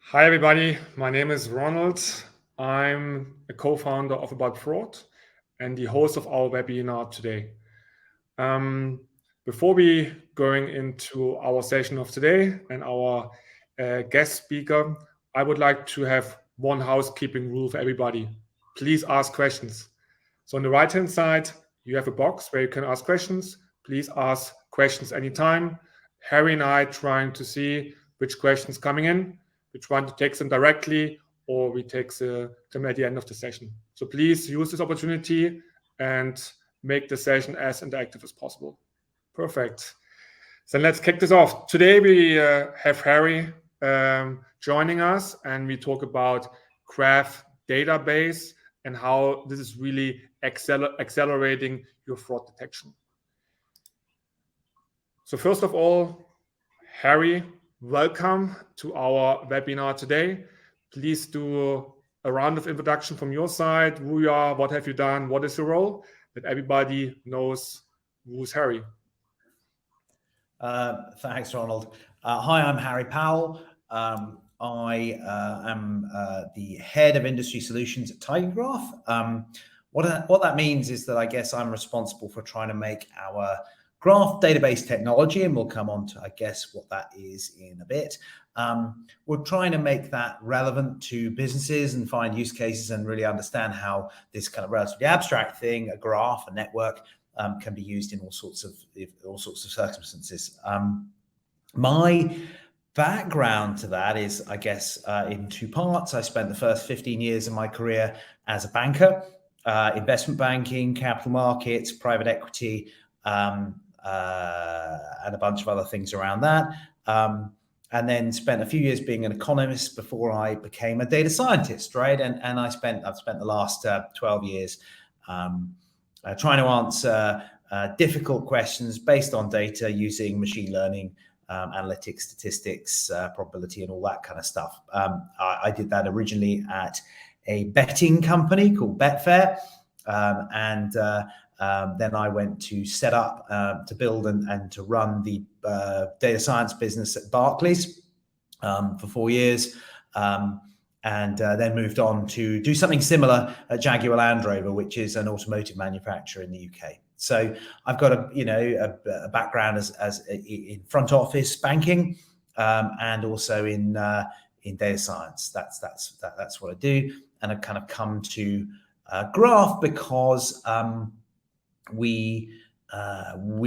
Hi, everybody. My name is Ronald. I'm a co-founder of About Fraud and the host of our webinar today. Before we going into our session of today and our guest speaker, I would like to have one housekeeping rule for everybody. Please ask questions. So on the right-hand side, you have a box where you can ask questions. Please ask questions anytime. Harry and I trying to see which questions coming in. We try to take them directly, or we take them at the end of the session. So please use this opportunity and make the session as interactive as possible. Perfect. So let's kick this off. Today we have Harry joining us, and we talk about graph database and how this is really accelerating your fraud detection. So first of all, Harry, welcome to our webinar today. Please do a round of introduction from your side. Who you are, what have you done, what is your role, that everybody knows who's Harry. Thanks, Ronald. Hi, I'm Harry Powell. I am the head of industry solutions at TigerGraph. What that means is that I guess I'm responsible for trying to make our graph database technology, and we'll come on to, I guess, what that is in a bit. We're trying to make that relevant to businesses and find use cases and really understand how this kind of relatively abstract thing, a graph, a network, can be used in all sorts of circumstances. My background to that is, I guess, in two parts. I spent the first 15 years of my career as a banker, investment banking, capital markets, private equity, and a bunch of other things around that. And then spent a few years being an economist before I became a data scientist, right? And I've spent the last 12 years trying to answer difficult questions based on data using machine learning, analytics, statistics, probability, and all that kind of stuff. I did that originally at a betting company called Betfair, and then I went to set up, to build and to run the data science business at Barclays for 4 years. And then moved on to do something similar at Jaguar Land Rover, which is an automotive manufacturer in the UK. So I've got a background as in front office banking, and also in data science. That's what I do, and I've kind of come to Graph because we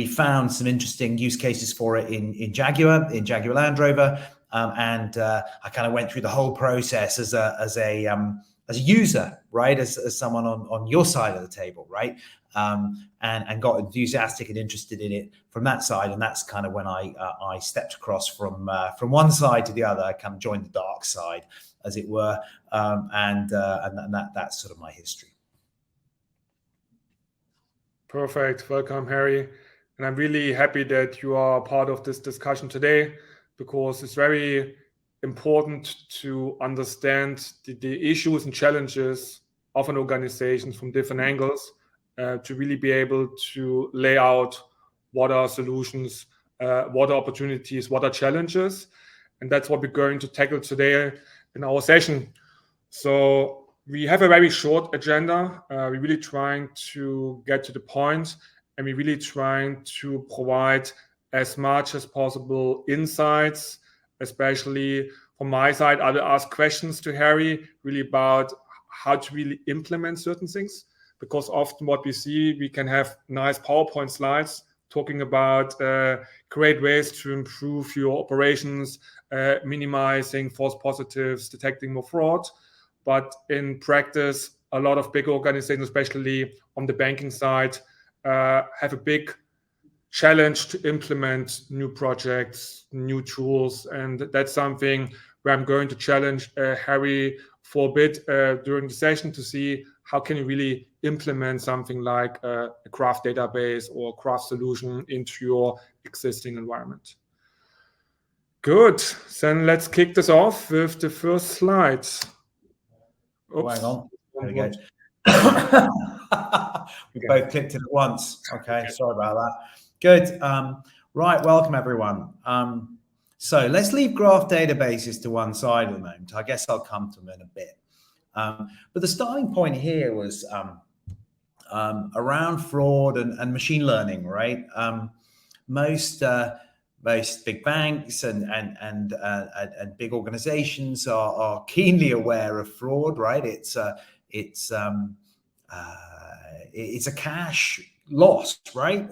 found some interesting use cases for it in Jaguar Land Rover. And I kind of went through the whole process as a user, right? As someone on your side of the table, right? And got enthusiastic and interested in it from that side. And that's kind of when I stepped across from one side to the other. I kind of joined the dark side, as it were. And that's sort of my history. Perfect. Welcome, Harry. And I'm really happy that you are part of this discussion today, because it's very important to understand the issues and challenges of an organization from different angles, to really be able to lay out what are solutions, what are opportunities, what are challenges. And that's what we're going to tackle today in our session. So we have a very short agenda. We're really trying to get to the point, and we're really trying to provide as much as possible insights, especially from my side. I will ask questions to Harry really about how to really implement certain things, because often what we see, we can have nice PowerPoint slides talking about great ways to improve your operations, minimizing false positives, detecting more fraud. But in practice, a lot of big organizations, especially on the banking side, have a big challenge to implement new projects, new tools. And that's something where I'm going to challenge Harry for a bit during the session to see how can you really implement something like a graph database or graph solution into your existing environment. Good. Then let's kick this off with the first slide. Oops. Hang on. There we go. We both clicked it at once. Okay, sorry about that. Good. Right, welcome everyone. So let's leave graph databases to one side at the moment. I guess I'll come to them in a bit. But the starting point here was around fraud and machine learning, right? Most big banks and big organizations are keenly aware of fraud, right? It's a cash loss, right?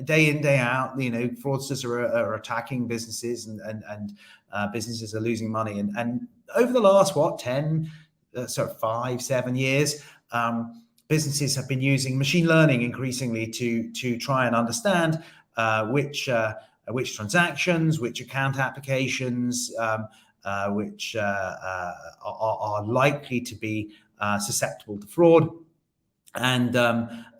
Day in, day out, fraudsters are attacking businesses and businesses are losing money. And over the last, 5, 7 years, businesses have been using machine learning increasingly to try and understand which transactions, which account applications, which are likely to be susceptible to fraud, and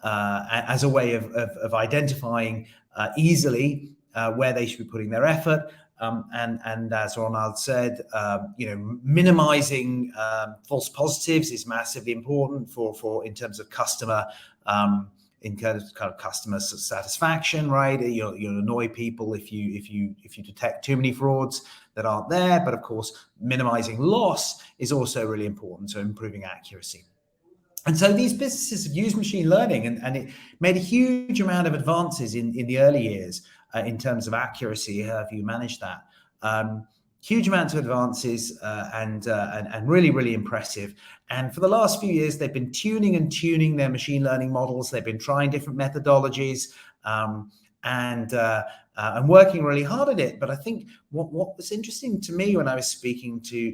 as a way of identifying easily where they should be putting their effort. And as Ronald said, minimizing false positives is massively important for in terms of customer customer satisfaction, right? You'll annoy people if you detect too many frauds that aren't there. But of course, minimizing loss is also really important, so improving accuracy. And so these businesses have used machine learning, and it made a huge amount of advances in the early years in terms of accuracy. How have you managed that? Huge amounts of advances and really, really impressive. And for the last few years, they've been tuning their machine learning models. They've been trying different methodologies and working really hard at it. But I think what was interesting to me when I was speaking to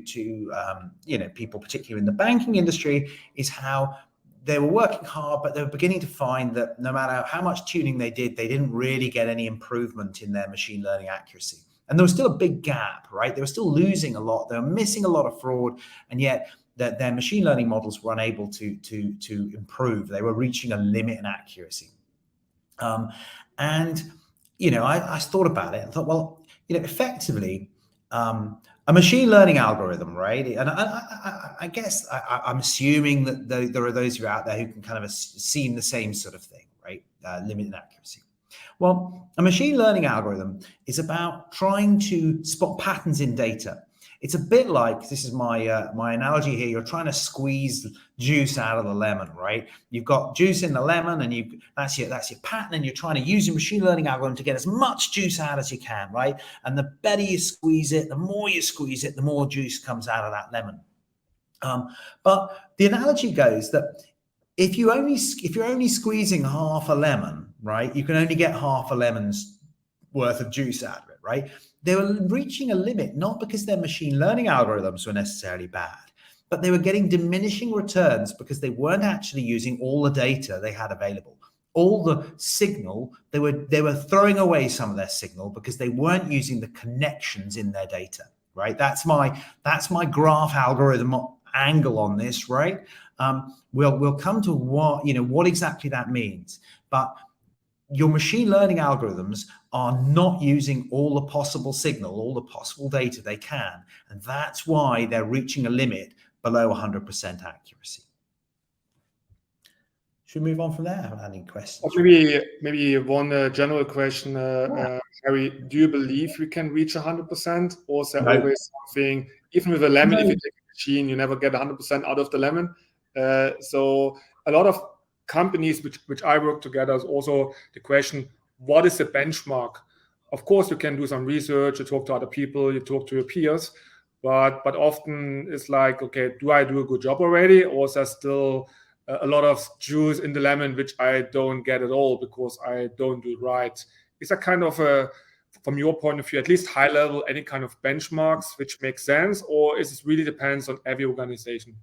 people, particularly in the banking industry, is how they were working hard, but they were beginning to find that no matter how much tuning they did, they didn't really get any improvement in their machine learning accuracy. And there was still a big gap, right? They were still losing a lot. They were missing a lot of fraud, and yet their machine learning models were unable to improve. They were reaching a limit in accuracy. I thought about it and thought, well, effectively, a machine learning algorithm, right? And I guess I'm assuming that there are those who are out there who can kind of have seen the same sort of thing, right? Limit in accuracy. Well, a machine learning algorithm is about trying to spot patterns in data. It's a bit like, this is my analogy here, you're trying to squeeze juice out of the lemon, right? You've got juice in the lemon, and that's your pattern, and you're trying to use your machine learning algorithm to get as much juice out as you can, right? And the better you squeeze it, the more you squeeze it, the more juice comes out of that lemon. But the analogy goes that if you're only squeezing half a lemon, right, you can only get half a lemon's worth of juice out of it, right? They were reaching a limit, not because their machine learning algorithms were necessarily bad, but they were getting diminishing returns because they weren't actually using all the data they had available. All the signal, they were throwing away some of their signal because they weren't using the connections in their data, right? That's my graph algorithm angle on this, right? We'll come to what exactly that means, but your machine learning algorithms are not using all the possible signal, all the possible data they can. And that's why they're reaching a limit below 100% accuracy. Should we move on from there? I haven't had any questions. Maybe one general question, Harry, do you believe we can reach 100%? Or is there always something, even with a lemon, if you take a machine, you never get 100% out of the lemon? So a lot of companies which I work together is also the question, what is the benchmark? Of course, you can do some research, you talk to other people, you talk to your peers, but often it's like, okay, do I do a good job already? Or is there still a lot of juice in the lemon, which I don't get at all because I don't do it right? Is that kind of from your point of view, at least high level, any kind of benchmarks which make sense? Or is it really depends on every organization?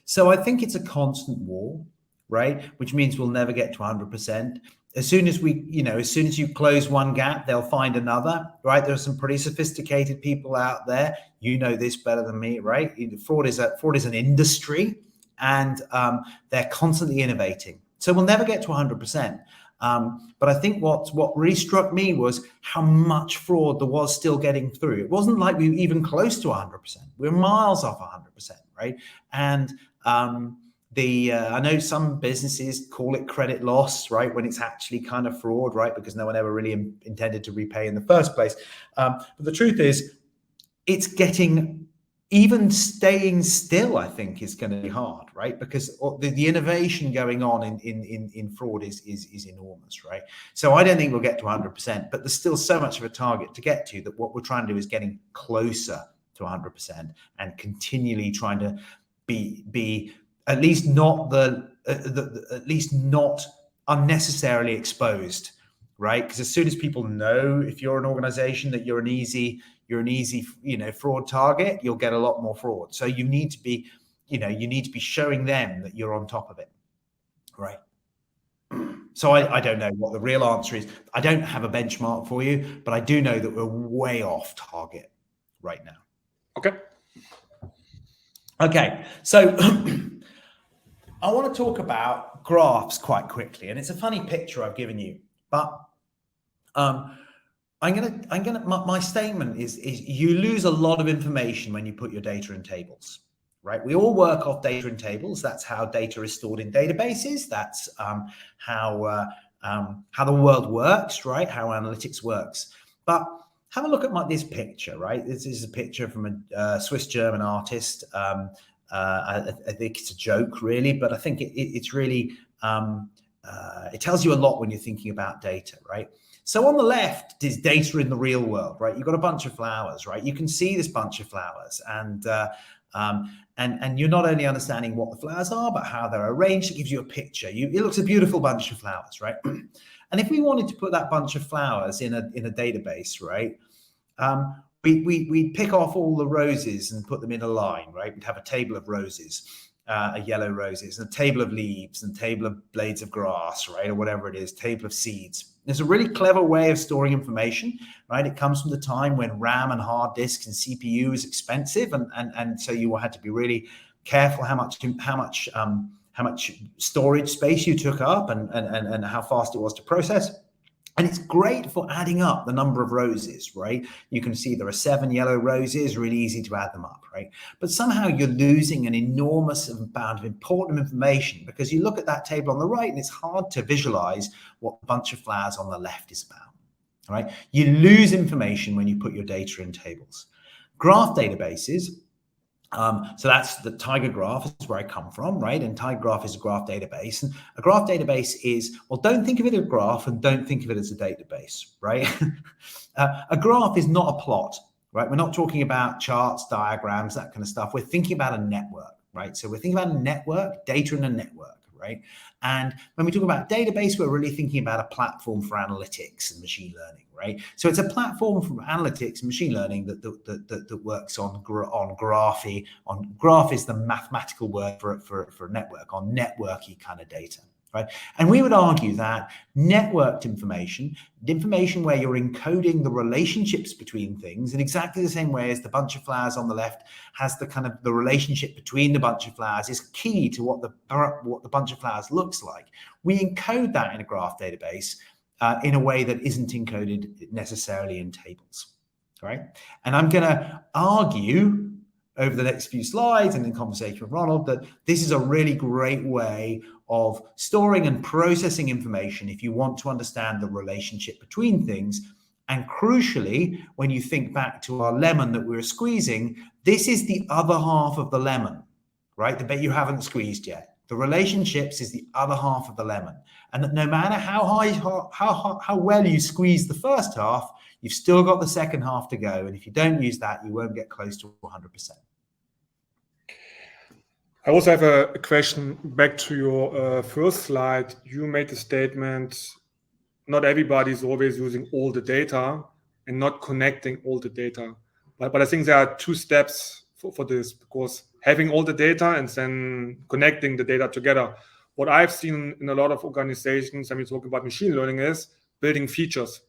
So I think it's a constant war, right? Which means we'll never get to 100%. As soon as you close one gap, they'll find another, right? There are some pretty sophisticated people out there. You know this better than me, right? Fraud is an industry, and they're constantly innovating. So we'll never get to 100%. But I think what really struck me was how much fraud there was still getting through. It wasn't like we were even close to 100%. We're miles off 100%, right? And I know some businesses call it credit loss, right, when it's actually kind of fraud, right, because no one ever really intended to repay in the first place. But the truth is, it's getting, even staying still, I think, is going to be hard, right? Because the innovation going on in fraud is enormous, right? So I don't think we'll get to 100%, but there's still so much of a target to get to that what we're trying to do is getting closer to 100% and continually trying to be at least not at least not unnecessarily exposed, right? Because as soon as people know, if you're an organization, that you're an easy, fraud target, you'll get a lot more fraud. So you need to be, you need to be showing them that you're on top of it, right? So I don't know what the real answer is. I don't have a benchmark for you, but I do know that we're way off target right now. Okay, so I want to talk about graphs quite quickly, and it's a funny picture I've given you, but my statement is you lose a lot of information when you put your data in tables, right? We all work off data in tables. That's how data is stored in databases. That's how the world works, right? How analytics works. But have a look at this picture, right? This is a picture from a Swiss-German artist. I think it's a joke, really, but I think it's really, it tells you a lot when you're thinking about data, right? So on the left is data in the real world, right? You've got a bunch of flowers, right? You can see this bunch of flowers, and you're not only understanding what the flowers are, but how they're arranged. It gives you a picture. It looks a beautiful bunch of flowers, right? And if we wanted to put that bunch of flowers in a database, right? We'd pick off all the roses and put them in a line, right? We'd have a table of roses, yellow roses, and a table of leaves, and a table of blades of grass, right? Or whatever it is, table of seeds. There's a really clever way of storing information, right? It comes from the time when RAM and hard disks and CPU was expensive, and so you had to be really careful how much storage space you took up and how fast it was to process. And it's great for adding up the number of roses, right? You can see there are 7 yellow roses, really easy to add them up, right? But somehow you're losing an enormous amount of important information because you look at that table on the right and it's hard to visualize what a bunch of flowers on the left is about, right? You lose information when you put your data in tables. Graph databases, so that's the TigerGraph, is where I come from, right? And TigerGraph is a graph database. And a graph database is, well, don't think of it as a graph and don't think of it as a database, right? A graph is not a plot, right? We're not talking about charts, diagrams, that kind of stuff. We're thinking about a network, right? So we're thinking about a network, data in a network, right? And when we talk about database, we're really thinking about a platform for analytics and machine learning, right? So it's a platform for analytics and machine learning that works on graphy. Graph is the mathematical word for network, on networky kind of data, right? And we would argue that networked information where you're encoding the relationships between things in exactly the same way as the bunch of flowers on the left has the relationship between the bunch of flowers, is key to what the bunch of flowers looks like. We encode that in a graph database in a way that isn't encoded necessarily in tables, right? And I'm going to argue over the next few slides and in conversation with Ronald that this is a really great way of storing and processing information if you want to understand the relationship between things. And crucially, when you think back to our lemon that we were squeezing, this is the other half of the lemon, right? The bit you haven't squeezed yet. The relationships is the other half of the lemon. And no matter how well you squeeze the first half, you've still got the second half to go. And if you don't use that, you won't get close to 100%. I also have a question back to your first slide. You made the statement, not everybody is always using all the data and not connecting all the data. But I think there are 2 steps for this, because having all the data and then connecting the data together. What I've seen in a lot of organizations, when we talk about machine learning, is building features.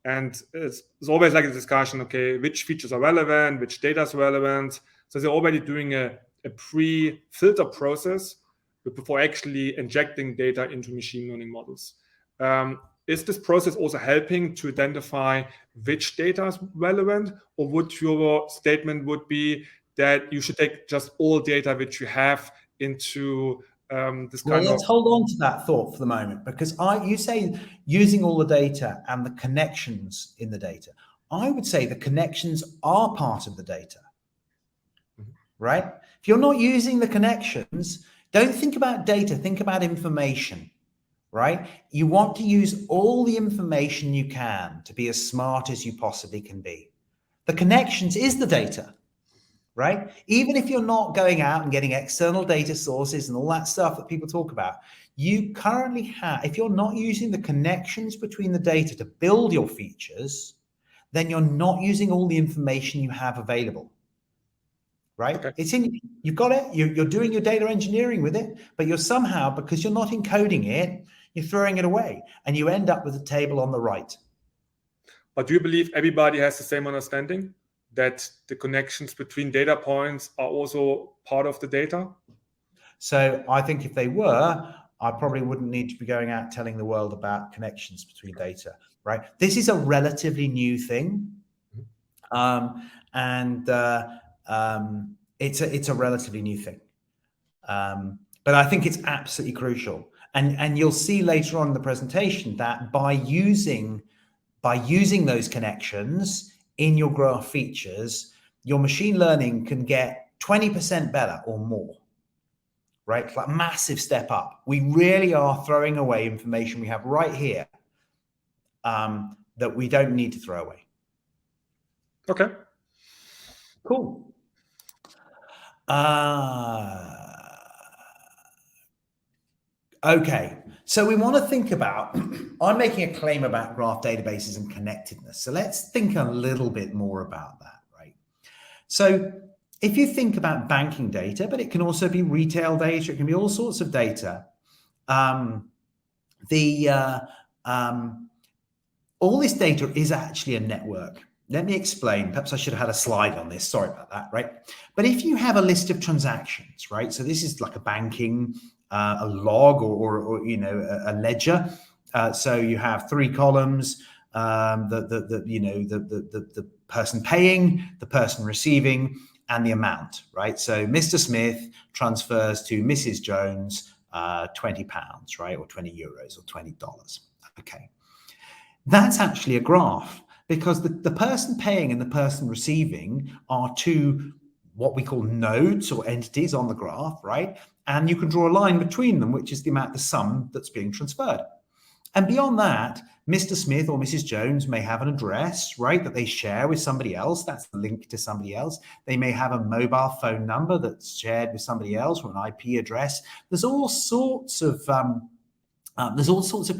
And it's always like a discussion, okay, which features are relevant, which data is relevant. So they're already doing a pre-filter process before actually injecting data into machine learning models. Is this process also helping to identify which data is relevant, or would your statement would be that you should take just all data which you have into this Well, kind let's of... hold on to that thought for the moment, because you say using all the data and the connections in the data. I would say the connections are part of the data, right? If you're not using the connections, don't think about data, think about information, right? You want to use all the information you can to be as smart as you possibly can be. The connections is the data, right? Even if you're not going out and getting external data sources and all that stuff that people talk about, you currently have, if you're not using the connections between the data to build your features, then you're not using all the information you have available, right? Okay. It's in, you've got it, you're doing your data engineering with it, but you're somehow, because you're not encoding it, you're throwing it away and you end up with a table on the right. But do you believe everybody has the same understanding that the connections between data points are also part of the data? So I think if they were, I probably wouldn't need to be going out telling the world about connections between data, right? This is a relatively new thing. It's a relatively new thing. But I think it's absolutely crucial. And you'll see later on in the presentation that by using those connections in your graph features, your machine learning can get 20% better or more, right? It's like a massive step up. We really are throwing away information we have right here that we don't need to throw away. Okay. Cool. Okay, so we want to think about, I'm making a claim about graph databases and connectedness. So let's think a little bit more about that, right? So if you think about banking data, but it can also be retail data, it can be all sorts of data. All this data is actually a network. Let me explain. Perhaps I should have had a slide on this. Sorry about that, right? But if you have a list of transactions, right? So this is like a banking, a log or you know, a ledger. So you have 3 columns, the person paying, the person receiving, and the amount, right? So Mr. Smith transfers to Mrs. Jones £20, right? Or 20 euros or $20. Okay. That's actually a graph, because the person paying and the person receiving are 2 what we call nodes or entities on the graph, right? And you can draw a line between them, which is the amount, the sum that's being transferred. And beyond that, Mr. Smith or Mrs. Jones may have an address, right, that they share with somebody else. That's the link to somebody else. They may have a mobile phone number that's shared with somebody else, or an IP address. There's all sorts of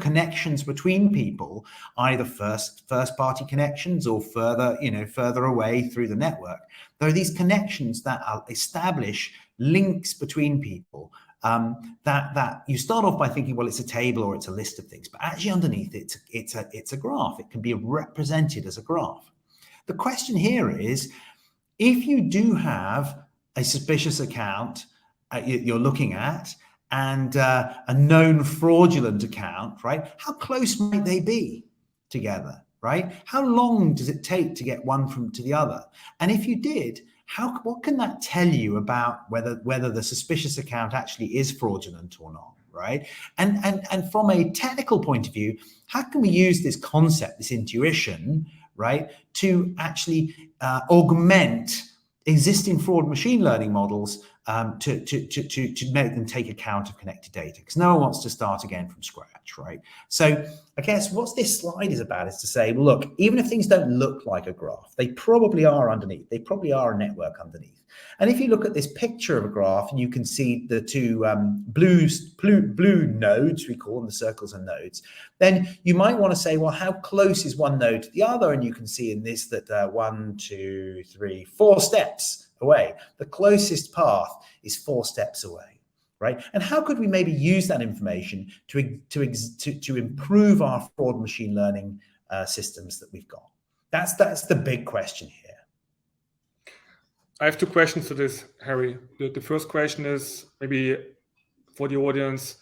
connections between people, either first party connections or further away through the network. There are these connections that establish links between people that you start off by thinking, well, it's a table or it's a list of things, but actually underneath it's a graph. It can be represented as a graph. The question here is, if you do have a suspicious account you're looking at, and a known fraudulent account, right? How close might they be together, right? How long does it take to get one to the other? And if you did, what can that tell you about whether the suspicious account actually is fraudulent or not, right? And from a technical point of view, how can we use this concept, this intuition, right, to actually augment existing fraud machine learning models to make them take account of connected data, because no one wants to start again from scratch, right? So I guess what this slide is about is to say, well, look, even if things don't look like a graph, they probably are underneath. They probably are a network underneath. And if you look at this picture of a graph, and you can see the 2 blue nodes, we call them, the circles and nodes, then you might want to say, well, how close is one node to the other? And you can see in this that 1, 2, 3, 4 steps away. The closest path is 4 steps away, right? And how could we maybe use that information to improve our fraud machine learning systems that we've got? That's the big question here. I have 2 questions to this, Harry. The first question is, maybe for the audience,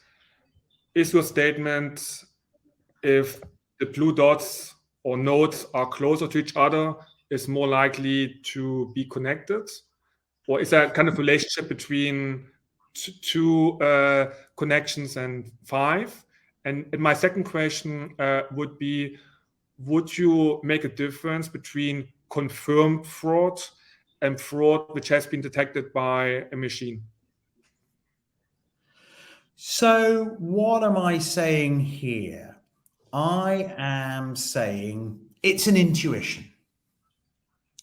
is your statement, if the blue dots or nodes are closer to each other, is more likely to be connected? Or is there a kind of relationship between two connections and 5. And my second question would be, would you make a difference between confirmed fraud and fraud which has been detected by a machine? So what am I saying here? I am saying it's an intuition,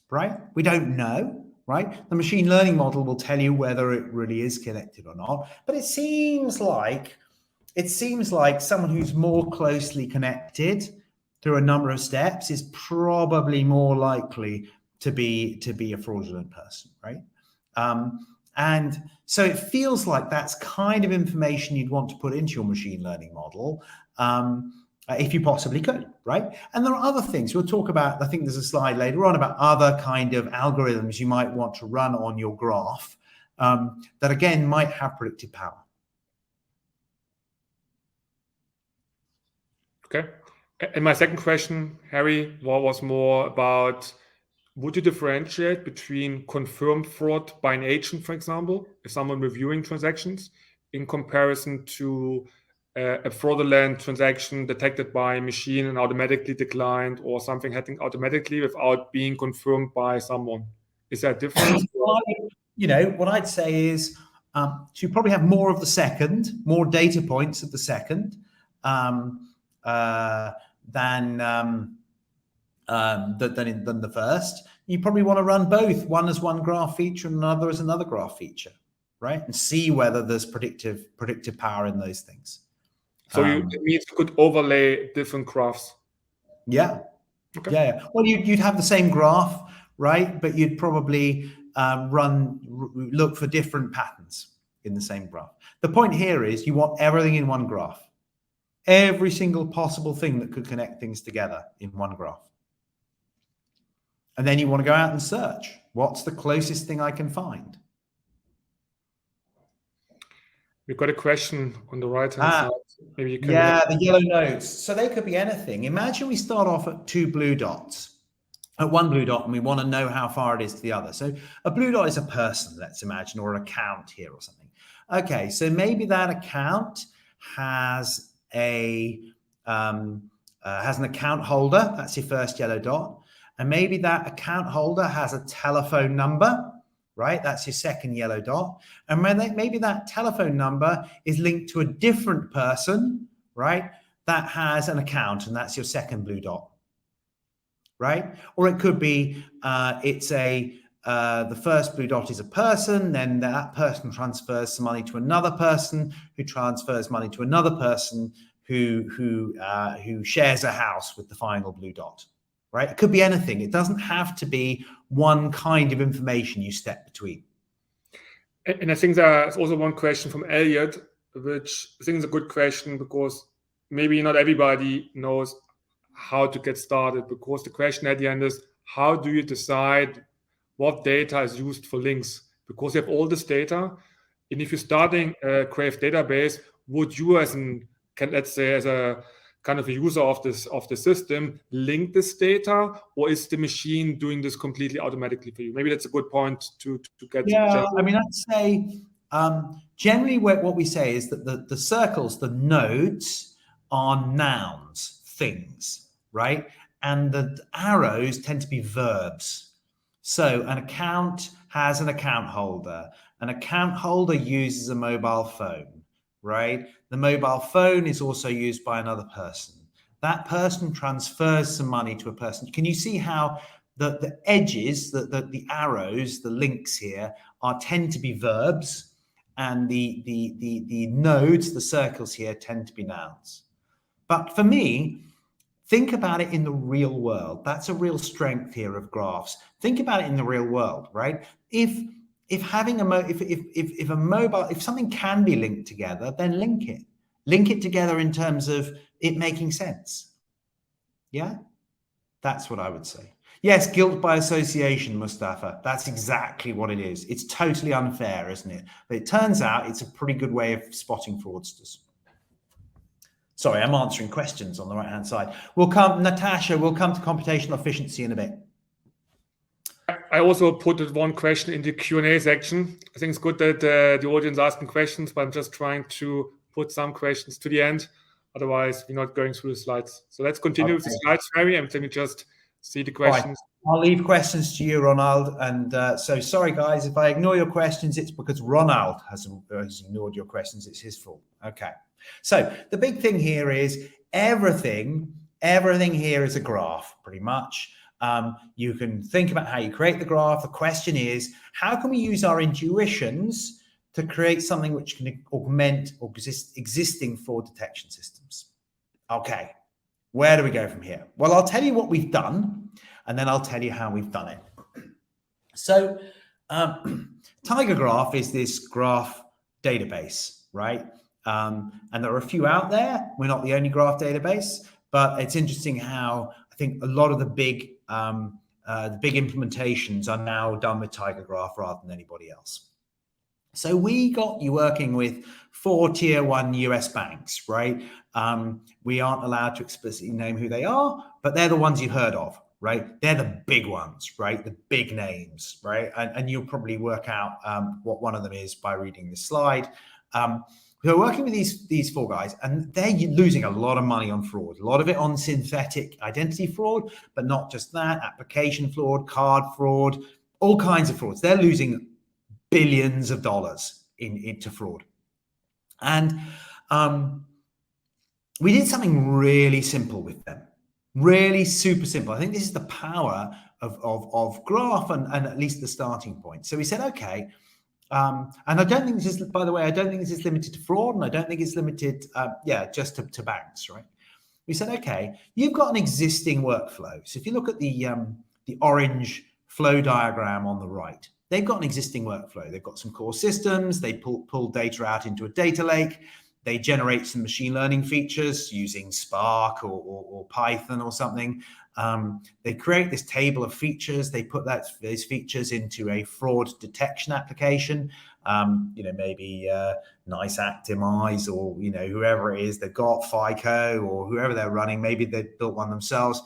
right? We don't know, right? The machine learning model will tell you whether it really is connected or not, but it seems like someone who's more closely connected through a number of steps is probably more likely to be a fraudulent person, right? And so it feels like that's kind of information you'd want to put into your machine learning model, if you possibly could, right? And there are other things we'll talk about. I think there's a slide later on about other kind of algorithms you might want to run on your graph that again might have predictive power. Okay. And my second question, Harry, was more about, would you differentiate between confirmed fraud by an agent, for example, if someone reviewing transactions, in comparison to a fraudulent transaction detected by a machine and automatically declined, or something happening automatically without being confirmed by someone? Is that different? You know, what I'd say is, so you probably have more of the second, more data points of the second than the first. You probably want to run both, one as one graph feature and another as another graph feature, right? And see whether there's predictive power in those things. So it means you could overlay different graphs. Yeah. Okay. Yeah. Well, you'd have the same graph, right? But you'd probably look for different patterns in the same graph. The point here is you want everything in one graph. Every single possible thing that could connect things together in one graph. And then you want to go out and search. What's the closest thing I can find? We've got a question on the right-hand side. Maybe you can... Yeah, the yellow nodes. So they could be anything. Imagine we start off at 2 blue dots. At 1 blue dot, and we want to know how far it is to the other. So a blue dot is a person, let's imagine, or an account here or something. Okay, so maybe that account has an account holder. That's your first yellow dot. And maybe that account holder has a telephone number, right? That's your second yellow dot. And maybe that telephone number is linked to a different person, right? That has an account, and that's your second blue dot, right? Or it could be the first blue dot is a person, then that person transfers some money to another person, who transfers money to another person, who shares a house with the final blue dot, right? It could be anything. It doesn't have to be one kind of information you step between. And I think there's also one question from Elliot, which I think is a good question, because maybe not everybody knows how to get started, because the question at the end is, how do you decide what data is used for links? Because you have all this data, and if you're starting a Graph database, would you as a kind of a user of the system link this data, or is the machine doing this completely automatically for you? Maybe that's a good point to get. Yeah, I mean, I'd say generally what we say is that the circles, the nodes, are nouns, things, right? And the arrows tend to be verbs. So an account has an account holder. An account holder uses a mobile phone, right? The mobile phone is also used by another person. That person transfers some money to a person. Can you see how the edges, the arrows, the links here tend to be verbs, and the nodes, the circles here, tend to be nouns. But for me, think about it in the real world. That's a real strength here of graphs. Think about it in the real world, right? If something can be linked together, then link it. Link it together in terms of it making sense. Yeah, that's what I would say. Yes, guilt by association, Mustafa. That's exactly what it is. It's totally unfair, isn't it? But it turns out it's a pretty good way of spotting fraudsters. Sorry, I'm answering questions on the right-hand side. Natasha, we'll come to computational efficiency in a bit. I also put one question in the Q&A section. I think it's good that the audience asking questions, but I'm just trying to put some questions to the end. Otherwise, we're not going through the slides. So let's continue with the slides, Harry, and let me just see the questions. Right. I'll leave questions to you, Ronald. And so sorry, guys, if I ignore your questions, it's because Ronald has ignored your questions. It's his fault. Okay. So the big thing here is everything here is a graph, pretty much. You can think about how you create the graph. The question is, how can we use our intuitions to create something which can augment or existing fraud detection systems? Okay, where do we go from here? Well, I'll tell you what we've done, and then I'll tell you how we've done it. So TigerGraph is this graph database, right? And there are a few out there. We're not the only graph database, but it's interesting how I think a lot of the big implementations are now done with TigerGraph rather than anybody else. So we got you working with 4 tier 1 US banks, right? We aren't allowed to explicitly name who they are, but they're the ones you heard of, right? They're the big ones, right? The big names, right? And you'll probably work out what one of them is by reading this slide. We're working with these 4 guys, and they're losing a lot of money on fraud, a lot of it on synthetic identity fraud, but not just that, application fraud, card fraud, all kinds of frauds. They're losing billions of dollars into fraud. And we did something really simple with them, really super simple. I think this is the power of Graph and at least the starting point. So we said, okay, and I don't think this is, by the way, I don't think this is limited to fraud, and I don't think it's limited, just to banks, right? We said, okay, you've got an existing workflow. So if you look at the orange flow diagram on the right, they've got an existing workflow. They've got some core systems. They pull data out into a data lake. They generate some machine learning features using Spark or Python or something. They create this table of features. They put those features into a fraud detection application. Maybe Nice Actimize or whoever it is they've got, FICO or whoever they're running. Maybe they built one themselves.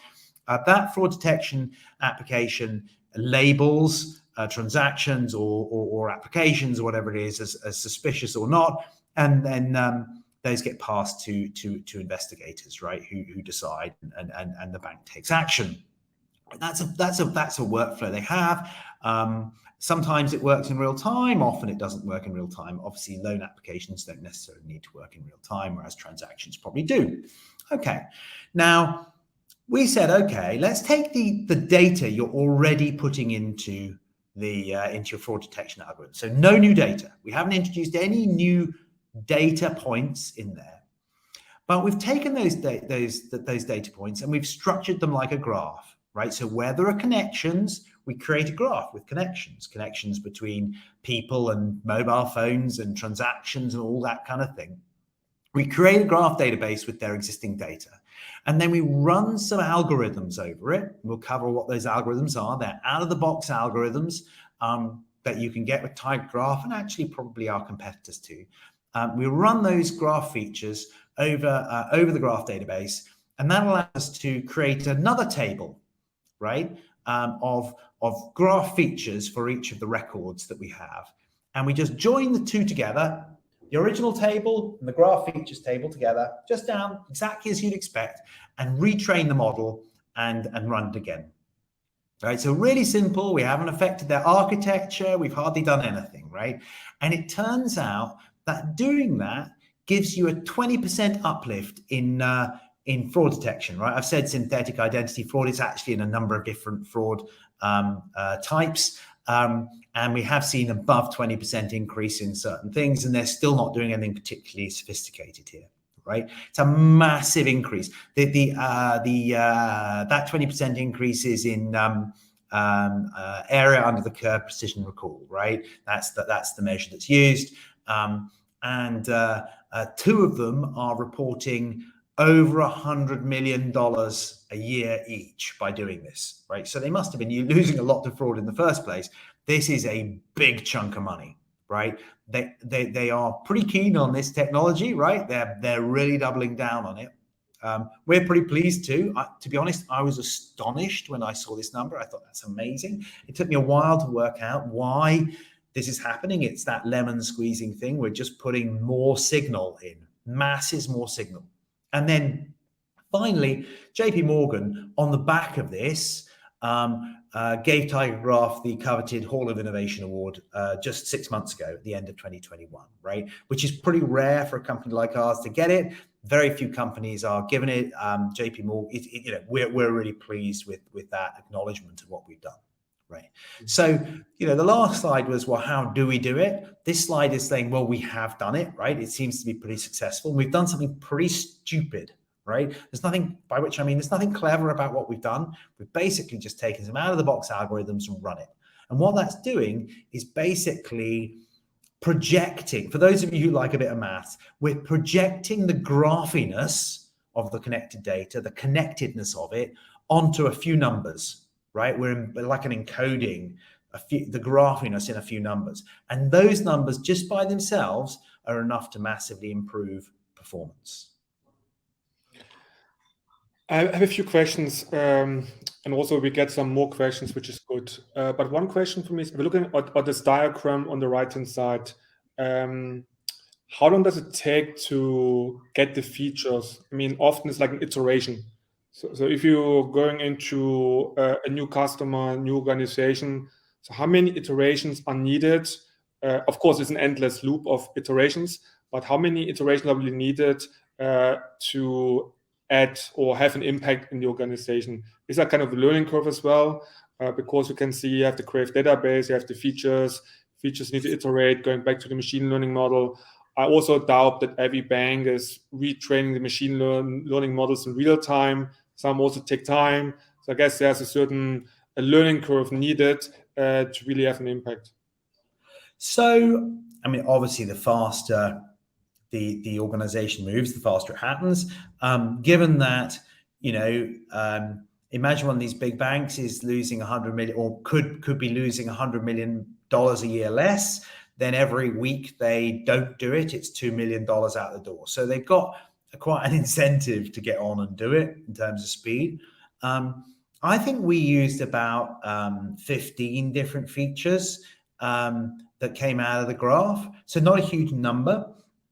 That fraud detection application labels transactions or applications or whatever it is as suspicious or not, and then those get passed to investigators, right, who decide, and the bank takes action. That's a workflow they have. Sometimes it works in real time. Often it doesn't work in real time. Obviously, loan applications don't necessarily need to work in real time, whereas transactions probably do. Okay, now we said, okay, let's take the data you're already putting into your fraud detection algorithm. So no new data. We haven't introduced any new data points in there, but we've taken those data points and we've structured them like a graph, right? So where there are connections, we create a graph with connections between people and mobile phones and transactions and all that kind of thing. We create a graph database with their existing data, and then we run some algorithms over it. We'll cover what those algorithms are. They're out-of-the-box algorithms that you can get with TigerGraph, and actually probably our competitors too. We run those graph features over the graph database, and that allows us to create another table, right, of graph features for each of the records that we have. And we just join the two together, the original table and the graph features table together, just down exactly as you'd expect, and retrain the model and run it again. Right, so really simple. We haven't affected their architecture. We've hardly done anything, right? And it turns out that doing that gives you a 20% uplift in fraud detection, right? I've said synthetic identity fraud. It's actually in a number of different fraud types. And we have seen above 20% increase in certain things, and they're still not doing anything particularly sophisticated here, right? It's a massive increase. That 20% increase is in area under the curve precision recall, right? That's the measure that's used. And 2 of them are reporting over $100 million a year each by doing this, right? So they must have been losing a lot to fraud in the first place. This is a big chunk of money, right? They are pretty keen on this technology, right? They're really doubling down on it. We're pretty pleased too. To be honest, I was astonished when I saw this number. I thought that's amazing. It took me a while to work out why this is happening. It's that lemon squeezing thing. We're just putting more signal in, masses more signal. And then finally, JP Morgan, on the back of this, gave TigerGraph the coveted Hall of Innovation Award just 6 months ago at the end of 2021, right? Which is pretty rare for a company like ours to get it. Very few companies are given it. JP Morgan, we're really pleased with that acknowledgement of what we've done, right? So, the last slide was, well, how do we do it? This slide is saying, well, we have done it, right? It seems to be pretty successful. We've done something pretty stupid, right? There's nothing, by which I mean, there's nothing clever about what we've done. We've basically just taken some out of the box algorithms and run it. And what that's doing is basically projecting, for those of you who like a bit of maths, we're projecting the graphiness of the connected data, the connectedness of it, onto a few numbers, right? We're like an encoding the graphiness in a few numbers. And those numbers just by themselves are enough to massively improve performance. I have a few questions, and also we get some more questions, which is good. But one question for me is, if we're looking at this diagram on the right-hand side, how long does it take to get the features? I mean, often it's like an iteration. So if you're going into a new customer, new organization, so how many iterations are needed? Of course, it's an endless loop of iterations, but how many iterations are really needed to add or have an impact in the organization? Is that kind of a learning curve as well? Because you can see you have the Graph database, you have the features need to iterate, going back to the machine learning model. I also doubt that every bank is retraining the machine learning models in real time. Some also take time. So I guess there's a certain learning curve needed to really have an impact. So, I mean, obviously the faster the organization moves, the faster it happens. Given that, imagine one of these big banks is losing 100 million, or could be losing $100 million a year less, then every week they don't do it, it's $2 million out the door. So they've got quite an incentive to get on and do it in terms of speed. I think we used about 15 different features that came out of the graph. So not a huge number.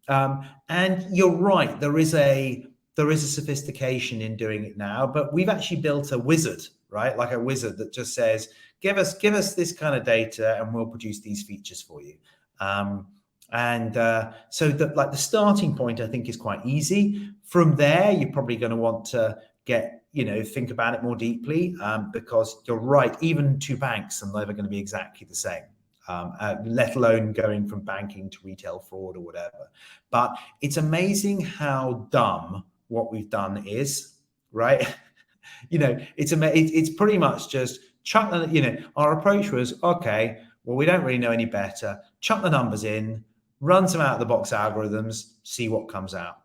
And you're right, there is a sophistication in doing it now, but we've actually built a wizard, right? Like a wizard that just says, give us this kind of data and we'll produce these features for you. So that, like, the starting point, I think, is quite easy. From there, you're probably going to want to think about it more deeply, because you're right, even two banks are never going to be exactly the same. Let alone going from banking to retail fraud or whatever. But it's amazing how dumb what we've done is, right? It's pretty much just chuck the, our approach was, okay, well, we don't really know any better. Chuck the numbers in, run some out of the box algorithms, see what comes out.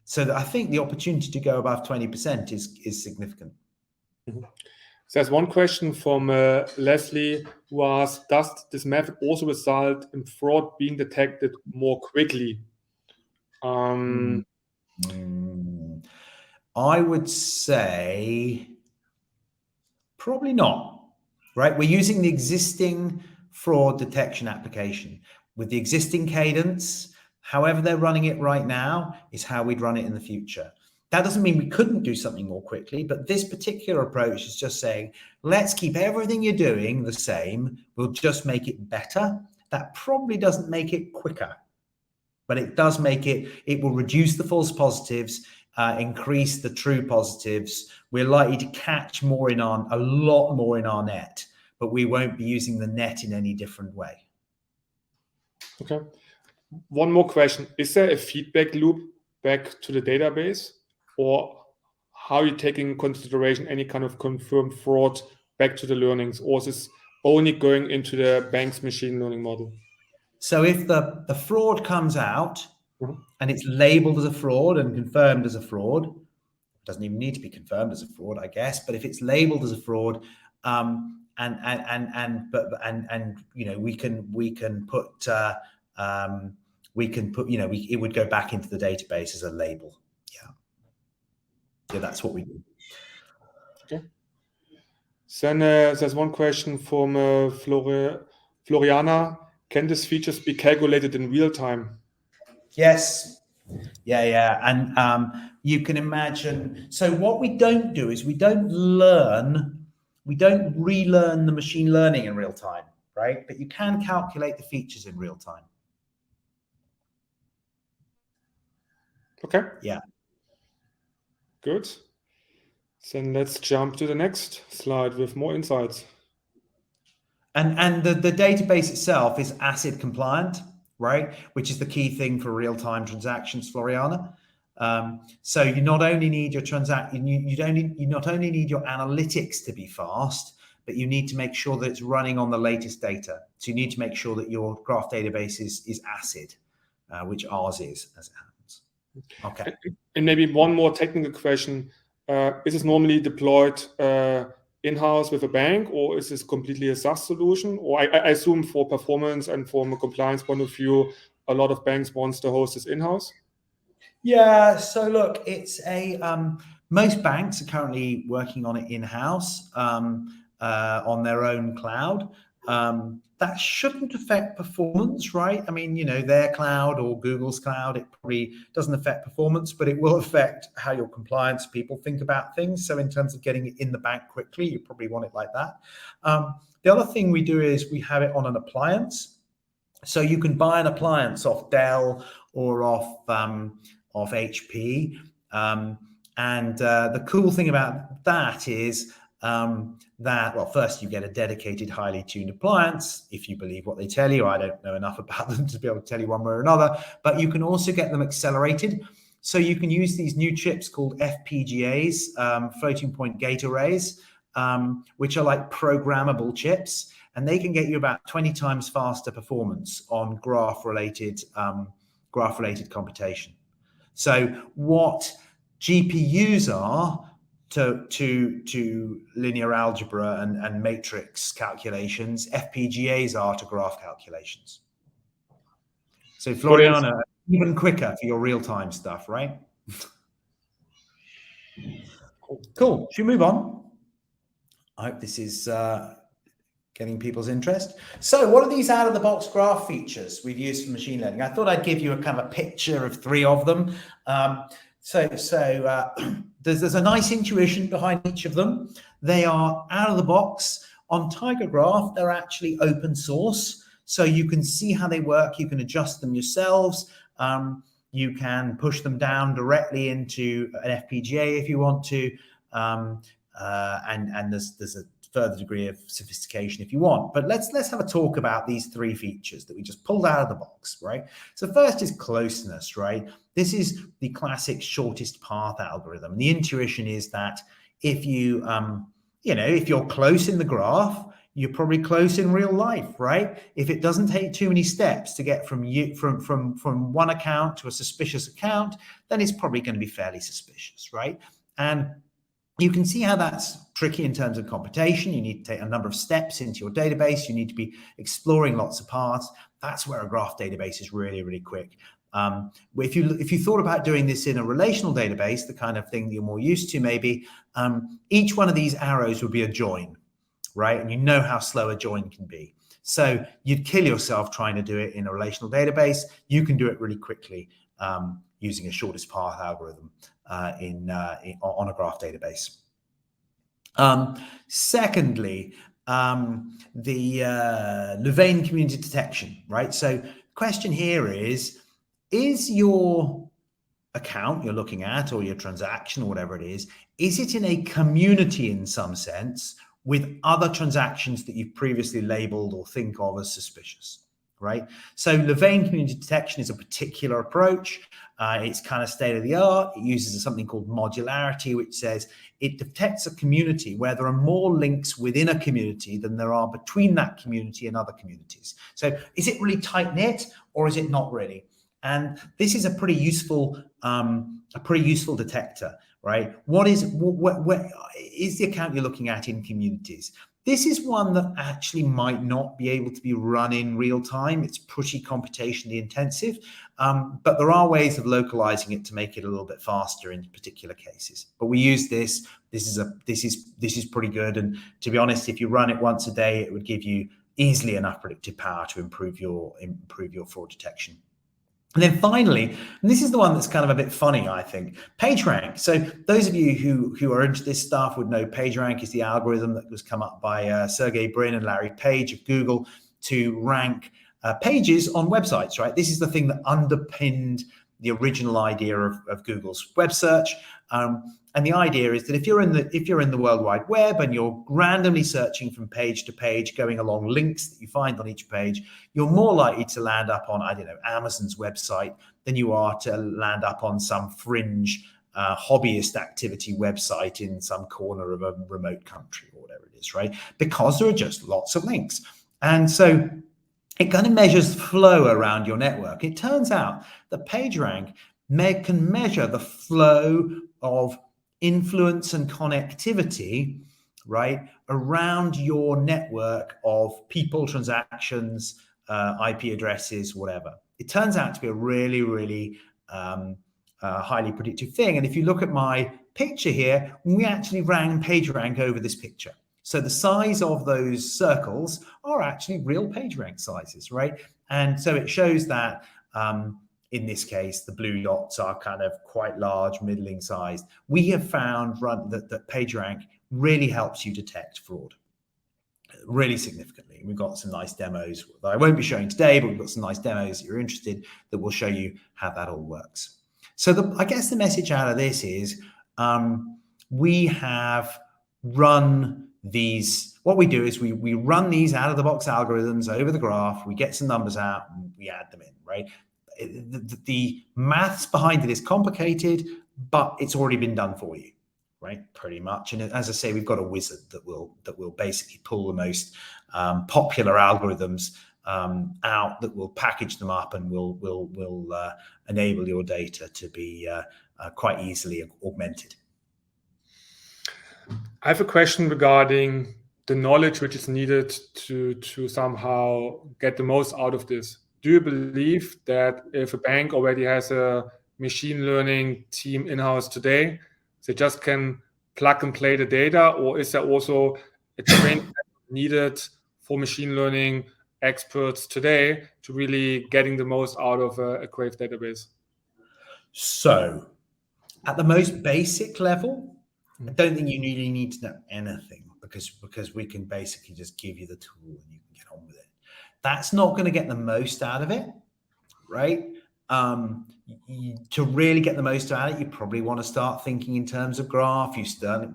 So I think the opportunity to go above 20% is significant. Mm-hmm. So there's one question from Leslie, who asks, does this method also result in fraud being detected more quickly? I would say probably not, right? We're using the existing fraud detection application with the existing cadence. However they're running it right now is how we'd run it in the future. That doesn't mean we couldn't do something more quickly, but this particular approach is just saying, let's keep everything you're doing the same. We'll just make it better. That probably doesn't make it quicker, but it does make it will reduce the false positives, increase the true positives. We're likely to catch a lot more in our net, but we won't be using the net in any different way. Okay. One more question. Is there a feedback loop back to the database? Or how are you taking into consideration any kind of confirmed fraud back to the learnings? Or is this only going into the bank's machine learning model? So if the fraud comes out and it's labeled as a fraud and confirmed as a fraud, it doesn't even need to be confirmed as a fraud, I guess, but if it's labeled as a fraud, it would go back into the database as a label. Yeah. yeah, that's what we do. Okay. Then there's one question from Floriana. Can these features be calculated in real time? Yes. Yeah. And you can imagine. So what we don't do is we don't relearn the machine learning in real time, right? But you can calculate the features in real time. Okay. Yeah. Good. Then let's jump to the next slide with more insights. And the database itself is ACID compliant, right? Which is the key thing for real-time transactions, Floriana. So you not only need your you not only need your analytics to be fast, but you need to make sure that it's running on the latest data. So you need to make sure that your graph database is ACID, which ours is, as it happens. Okay. And maybe one more technical question. Is this normally deployed in-house with a bank, or is this completely a SaaS solution? Or I assume for performance and from a compliance point of view, a lot of banks wants to host this in-house. Yeah, so look, it's most banks are currently working on it in-house on their own cloud. That shouldn't affect performance, right? I mean, their cloud or Google's cloud, it probably doesn't affect performance, but it will affect how your compliance people think about things. So in terms of getting it in the bank quickly, you probably want it like that. The other thing we do is we have it on an appliance. So you can buy an appliance off Dell or off HP. And the cool thing about that is well, first you get a dedicated, highly tuned appliance, if you believe what they tell you. I don't know enough about them to be able to tell you one way or another, but you can also get them accelerated. So you can use these new chips called FPGAs, floating point gate arrays, which are like programmable chips, and they can get you about 20 times faster performance on graph-related computation. So what GPUs are to linear algebra and matrix calculations, FPGAs are to graph calculations. So Floriana, even quicker for your real-time stuff, right? Cool. Should we move on? I hope this is getting people's interest. So what are these out-of-the-box graph features we've used for machine learning? I thought I'd give you a kind of a picture of 3 of them. There's a nice intuition behind each of them. They are out of the box. On TigerGraph, they're actually open source, so you can see how they work. You can adjust them yourselves. You can push them down directly into an FPGA if you want to, and there's a further degree of sophistication if you want. But let's have a talk about these 3 features that we just pulled out of the box, right? So first is closeness, right? This is the classic shortest path algorithm. The intuition is that if you, if you're close in the graph, you're probably close in real life, right? If it doesn't take too many steps to get from one account to a suspicious account, then it's probably going to be fairly suspicious, right? And you can see how that's tricky in terms of computation. You need to take a number of steps into your database. You need to be exploring lots of paths. That's where a graph database is really, really quick. If you thought about doing this in a relational database, the kind of thing that you're more used to, maybe each one of these arrows would be a join, right? And you know how slow a join can be. So you'd kill yourself trying to do it in a relational database. You can do it really quickly using a shortest path algorithm on a graph database. Secondly, the Louvain community detection, right? So the question here is your account you're looking at, or your transaction, or whatever it is it in a community in some sense with other transactions that you've previously labeled or think of as suspicious, right? So Louvain community detection is a particular approach. It's kind of state of the art. It uses something called modularity, which says it detects a community where there are more links within a community than there are between that community and other communities. So is it really tight knit, or is it not really? And this is a pretty useful detector, right? What is the account you're looking at in communities? This is one that actually might not be able to be run in real time. It's pretty computationally intensive, but there are ways of localizing it to make it a little bit faster in particular cases. But we use this. This is pretty good. And to be honest, if you run it once a day, it would give you easily enough predictive power to improve your fraud detection. And then finally, and this is the one that's kind of a bit funny, I think, PageRank. So those of you who are into this stuff would know PageRank is the algorithm that was come up by Sergey Brin and Larry Page of Google to rank pages on websites, right? This is the thing that underpinned the original idea of Google's web search. And the idea is that if you're in the World Wide Web and you're randomly searching from page to page, going along links that you find on each page, you're more likely to land up on, I don't know, Amazon's website than you are to land up on some fringe hobbyist activity website in some corner of a remote country or whatever it is, right? Because there are just lots of links. And so it kind of measures flow around your network. It turns out that PageRank can measure the flow of influence and connectivity, right, around your network of people, transactions, IP addresses, whatever. It turns out to be a really, really highly predictive thing. And if you look at my picture here, we actually ran PageRank over this picture. So the size of those circles are actually real PageRank sizes, right? And so it shows that in this case, the blue dots are kind of quite large, middling sized. We have found that PageRank really helps you detect fraud really significantly. We've got some nice demos that I won't be showing today, but we've got some nice demos that you're interested that will show you how that all works. So I guess the message out of this is we have run these. What we do is we run these out of the box algorithms over the graph. We get some numbers out and we add them in, right? The maths behind it is complicated, but it's already been done for you, right? Pretty much. And as I say, we've got a wizard that will basically pull the most popular algorithms out, that will package them up and will enable your data to be quite easily augmented. I have a question regarding the knowledge which is needed to somehow get the most out of this. Do you believe that if a bank already has a machine learning team in-house today, they just can plug and play the data, or is there also a training needed for machine learning experts today to really getting the most out of a Graph database? So at the most basic level, I don't think you really need to know anything because we can basically just give you the tool and you can get on with it. That's not going to get the most out of it, right? To really get the most out of it, you probably want to start thinking in terms of graph. You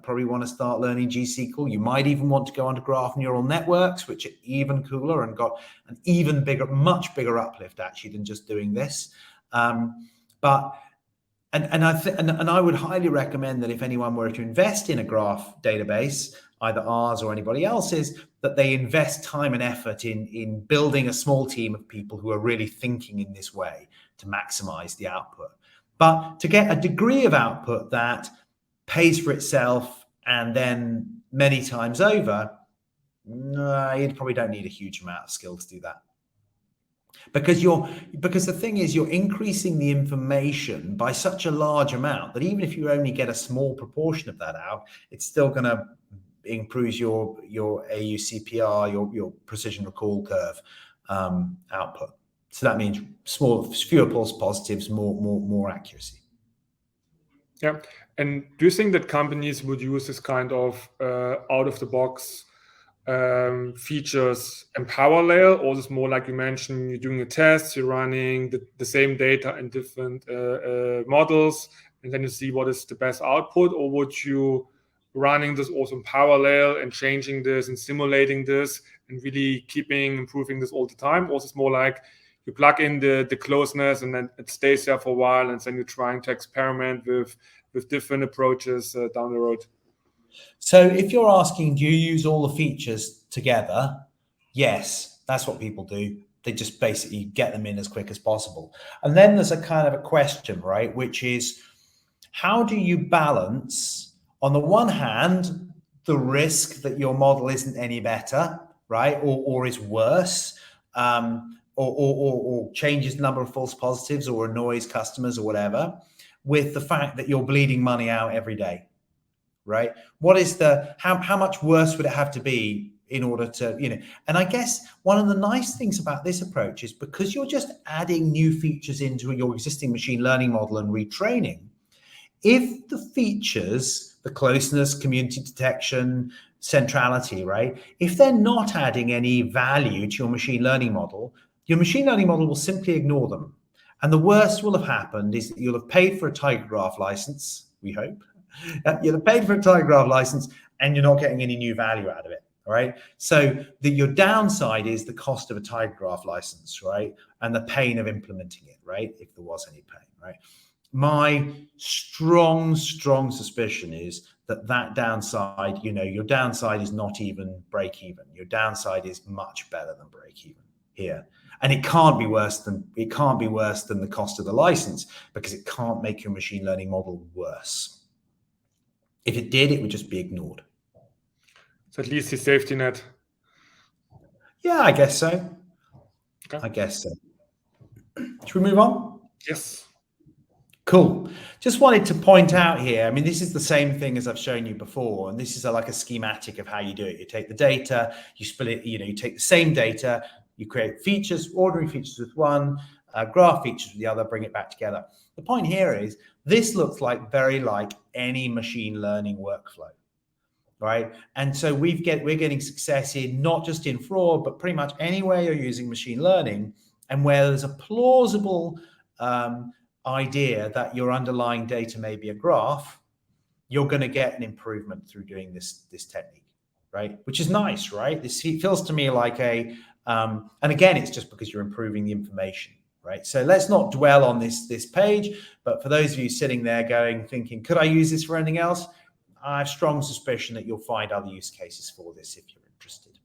probably want to start learning GSQL. You might even want to go onto graph neural networks, which are even cooler and got an even bigger, much bigger uplift actually than just doing this. But I would highly recommend that if anyone were to invest in a graph database, either ours or anybody else's, that they invest time and effort in building a small team of people who are really thinking in this way to maximize the output. But to get a degree of output that pays for itself and then many times over, you probably don't need a huge amount of skill to do that. Because the thing is, you're increasing the information by such a large amount that even if you only get a small proportion of that out, it's still going to improve your AUCPR, your precision recall curve output. So that means fewer false positives, more accuracy. Yeah. And do you think that companies would use this kind of out of the box features in parallel, or is it more like you mentioned, you're doing a test, you're running the same data in different models, and then you see what is the best output? Or would you running this also in parallel and changing this and simulating this and really improving this all the time? Or is it more like you plug in the closeness and then it stays there for a while, and then you're trying to experiment with different approaches down the road? So if you're asking, do you use all the features together? Yes, that's what people do. They just basically get them in as quick as possible. And then there's a kind of a question, right? Which is, how do you balance, on the one hand, the risk that your model isn't any better, right, or is worse, or changes the number of false positives or annoys customers or whatever, with the fact that you're bleeding money out every day, right? What is the, how much worse would it have to be in order to, and I guess one of the nice things about this approach is because you're just adding new features into your existing machine learning model and retraining, if the features, the closeness, community detection, centrality, right, if they're not adding any value to your machine learning model, your machine learning model will simply ignore them. And the worst will have happened is that you'll have paid for a TigerGraph license, we hope. You'll have paid for a TigerGraph license and you're not getting any new value out of it, right? So your downside is the cost of a TigerGraph license, right? And the pain of implementing it, right? If there was any pain, right? My strong suspicion is that downside, your downside is not even break even. Your downside is much better than break even here. And it can't be worse than the cost of the license, because it can't make your machine learning model worse. If it did, it would just be ignored. So at least the safety net. Yeah, I guess so. Okay. I guess so. Should we move on? Yes. Cool. Just wanted to point out here, I mean, this is the same thing as I've shown you before, and this is like a schematic of how you do it. You take the data, you split it, you take the same data, you create features, ordering features with one, graph features with the other, bring it back together. The point here is this looks very like any machine learning workflow, right? And so we're getting success in not just in fraud, but pretty much anywhere you're using machine learning, and where there's a plausible idea that your underlying data may be a graph, you're going to get an improvement through doing this technique, right? Which is nice, right? This feels to me like and again, it's just because you're improving the information, right? So let's not dwell on this page, but for those of you sitting there thinking, could I use this for anything else? I have strong suspicion that you'll find other use cases for this if you're interested.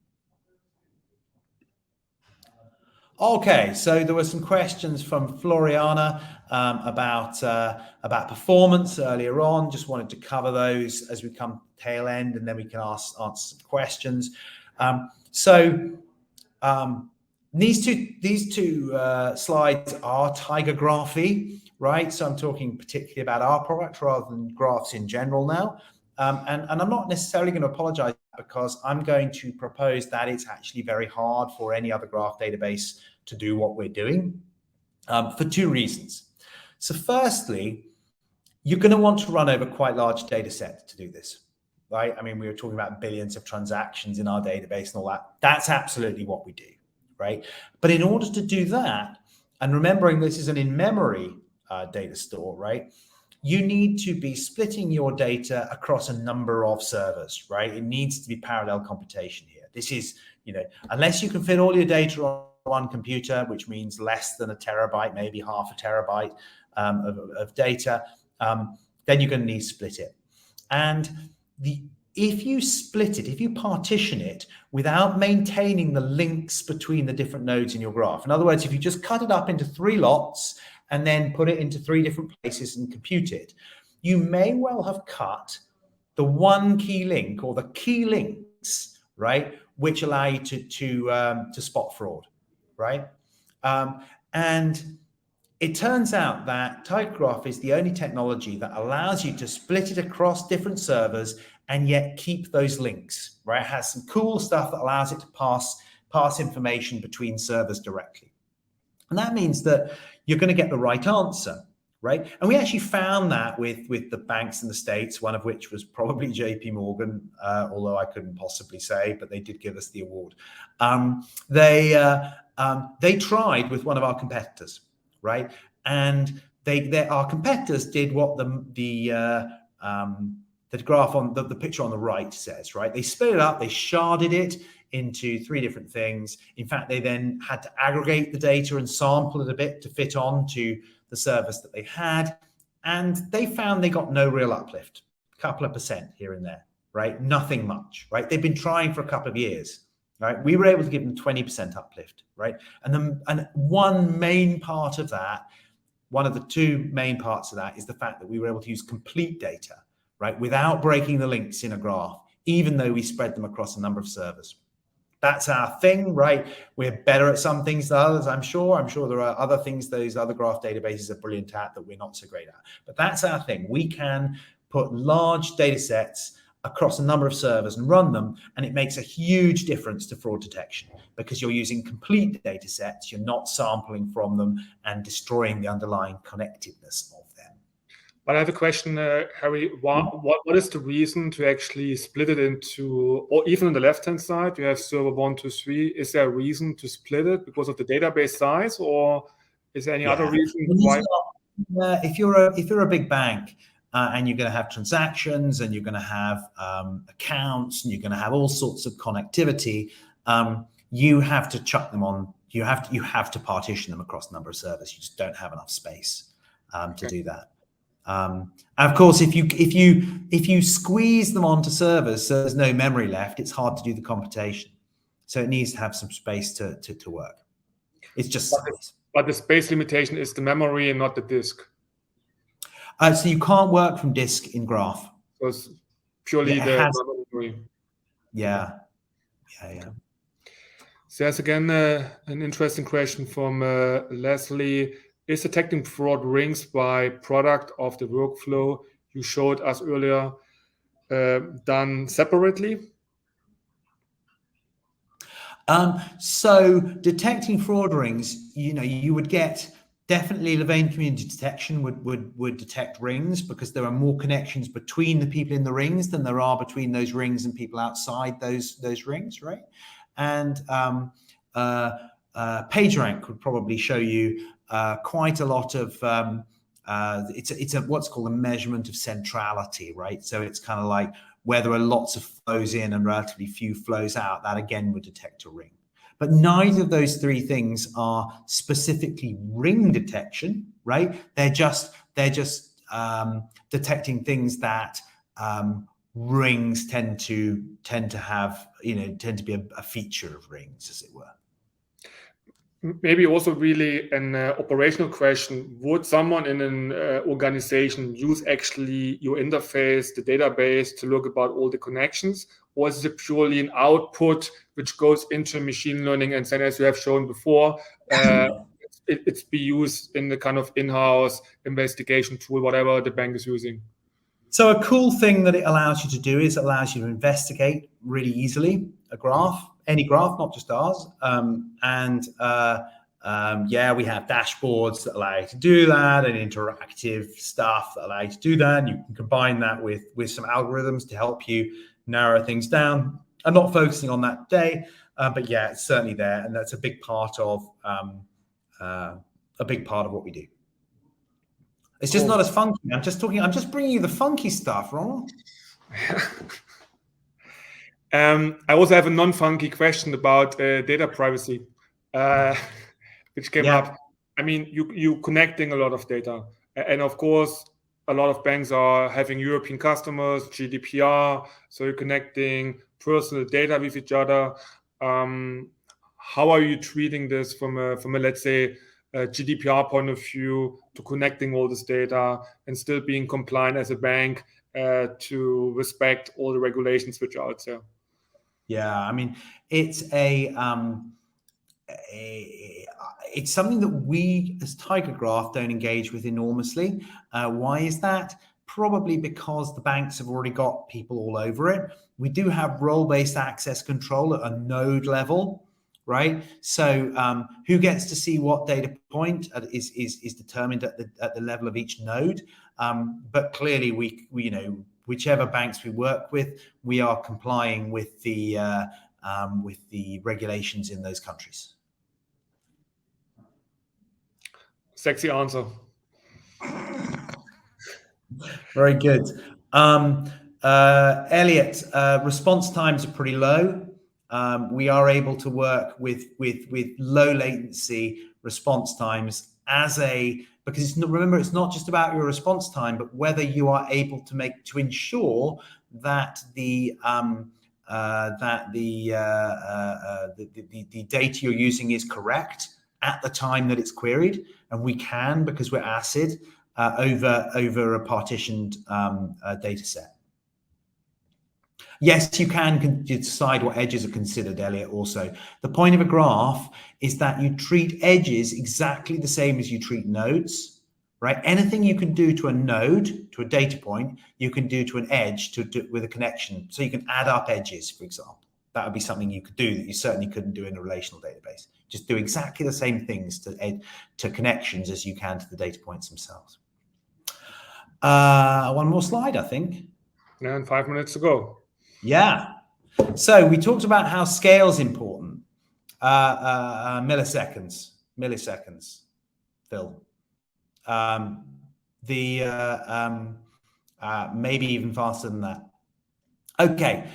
Okay, so there were some questions from Floriana about performance earlier on. Just wanted to cover those as we come tail end, and then we can answer some questions. These two slides are TigerGraphy, right? So I'm talking particularly about our product rather than graphs in general now. And I'm not necessarily going to apologize, because I'm going to propose that it's actually very hard for any other graph database to do what we're doing for two reasons. So firstly, you're going to want to run over quite large data sets to do this, right? I mean, we were talking about billions of transactions in our database and all that. That's absolutely what we do, right? But in order to do that, and remembering this is an in-memory data store, right? You need to be splitting your data across a number of servers, right? It needs to be parallel computation here. This is, unless you can fit all your data on one computer, which means less than a terabyte, maybe half a terabyte of data, then you're going to need to split it. And if you split it, if you partition it without maintaining the links between the different nodes in your graph, in other words, if you just cut it up into 3 lots and then put it into 3 different places and compute it, you may well have cut the one key link or the key links, right, which allow you to spot fraud, right? And it turns out that TigerGraph is the only technology that allows you to split it across different servers and yet keep those links, right? It has some cool stuff that allows it to pass information between servers directly. And that means that you're going to get the right answer, right? And we actually found that with the banks in the States, one of which was probably JP Morgan, although I couldn't possibly say, but they did give us the award. They tried with one of our competitors, right? And our competitors did what the graph on the picture on the right says, right? They split it up, they sharded it into 3 different things. In fact, they then had to aggregate the data and sample it a bit to fit on to the service that they had. And they found they got no real uplift, a couple of percent here and there, right? Nothing much, right? They've been trying for a couple of years, right? We were able to give them 20% uplift, right? And one main part of that One of the two main parts of that is the fact that we were able to use complete data, right, without breaking the links in a graph, even though we spread them across a number of servers. That's our thing, right? We're better at some things than others, I'm sure. I'm sure there are other things those other graph databases are brilliant at that we're not so great at. But that's our thing. We can put large data sets across a number of servers and run them, and it makes a huge difference to fraud detection because you're using complete data sets, you're not sampling from them and destroying the underlying connectedness of them. But I have a question, Harry. What is the reason to actually split it into, or even on the left-hand side, you have server 1, 2, 3. Is there a reason to split it because of the database size, or is there any other reason why? If you're a big bank and you're going to have transactions and you're going to have accounts and you're going to have all sorts of connectivity, you have to chuck them on. You have to partition them across a number of servers. You just don't have enough space to do that. Of course, if you squeeze them onto servers, so there's no memory left, it's hard to do the computation. So it needs to have some space to work. It's just size. But the space limitation is the memory and not the disk. So you can't work from disk in graph. So it's purely the memory. Yeah. So there's again an interesting question from Leslie. Is detecting fraud rings by product of the workflow you showed us earlier done separately? So detecting fraud rings, you would get definitely Louvain community detection would detect rings because there are more connections between the people in the rings than there are between those rings and people outside those rings, right? And PageRank would probably show you quite a lot of it's what's called a measurement of centrality, right? So it's kind of like where there are lots of flows in and relatively few flows out. That again would detect a ring. But neither of those three things are specifically ring detection, right? They're just detecting things that rings tend to have, tend to be a feature of rings, as it were. Maybe also really an operational question. Would someone in an organization use actually your interface, the database, to look about all the connections? Or is it purely an output which goes into machine learning and then, as you have shown before, it's be used in the kind of in-house investigation tool, whatever the bank is using? So a cool thing that it allows you to do is it allows you to investigate really easily a graph, any graph, not just ours. We have dashboards that allow you to do that and interactive stuff that allow you to do that. And you can combine that with some algorithms to help you narrow things down. I'm not focusing on that today, but yeah, it's certainly there. And that's a big part of what we do. It's just not as funky. I'm just bringing you the funky stuff, Ronald. I also have a non-funky question about data privacy, which came up. I mean, you connecting a lot of data. And of course, a lot of banks are having European customers, GDPR. So you're connecting personal data with each other. How are you treating this from a let's say, GDPR point of view to connecting all this data and still being compliant as a bank to respect all the regulations which are out there? Yeah, I mean, it's it's something that we as TigerGraph don't engage with enormously. Why is that? Probably because the banks have already got people all over it. We do have role-based access control at a node level, right? So who gets to see what data point is determined at the level of each node. But clearly, we whichever banks we work with, we are complying with the regulations in those countries. Sexy answer. Very good. Elliot, response times are pretty low. We are able to work with low latency response times because remember, it's not just about your response time, but whether you are able to ensure that the data you're using is correct at the time that it's queried, and we can because we're ACID over a partitioned data set. Yes, you can decide what edges are considered, Elliot, also. The point of a graph is that you treat edges exactly the same as you treat nodes, right? Anything you can do to a node, to a data point, you can do to an edge with a connection. So you can add up edges, for example. That would be something you could do that you certainly couldn't do in a relational database. Just do exactly the same things to connections as you can to the data points themselves. One more slide, I think. Yeah, and 5 minutes to go. Yeah. So we talked about how scale is important. Milliseconds, Phil. Maybe even faster than that. Okay.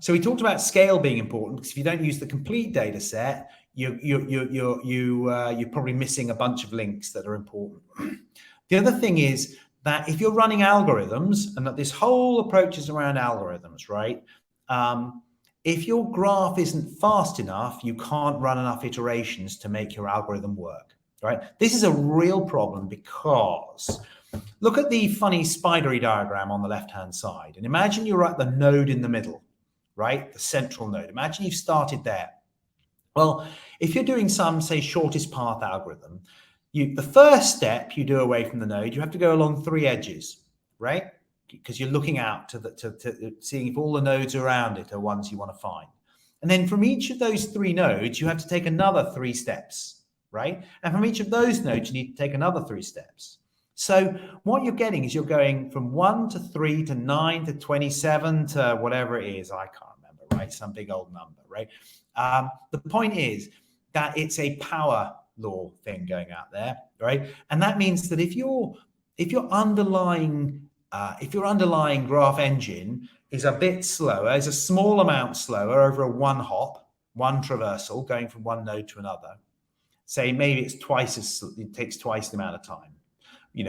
So we talked about scale being important because if you don't use the complete data set, you're probably missing a bunch of links that are important. The other thing is that if you're running algorithms, and that this whole approach is around algorithms, right? If your graph isn't fast enough, you can't run enough iterations to make your algorithm work, right? This is a real problem because look at the funny spidery diagram on the left-hand side, and imagine you're at the node in the middle, right? The central node. Imagine you've started there. Well, if you're doing some, say, shortest path algorithm, the first step you do away from the node, you have to go along 3 edges, right? Because you're looking out to seeing if all the nodes around it are ones you want to find. And then from each of those 3 nodes, you have to take another 3 steps, right? And from each of those nodes, you need to take another 3 steps. So what you're getting is you're going from 1 to 3 to 9 to 27 to whatever it is. I can't remember, right? Some big old number, right? The point is that it's a power law thing going out there, right? And that means that if your underlying graph engine is a bit slower, is a small amount slower over a one traversal going from one node to another, say maybe it takes twice the amount of time,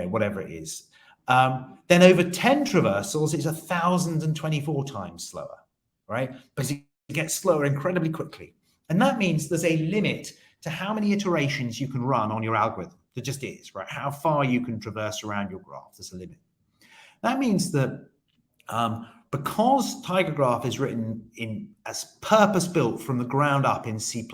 whatever it is, then over 10 traversals, it's 1,024 times slower, right? Because it gets slower incredibly quickly. And that means there's a limit to how many iterations you can run on your algorithm. There just is, right? How far you can traverse around your graph, there's a limit. That means that because TigerGraph is written as purpose-built from the ground up in C++,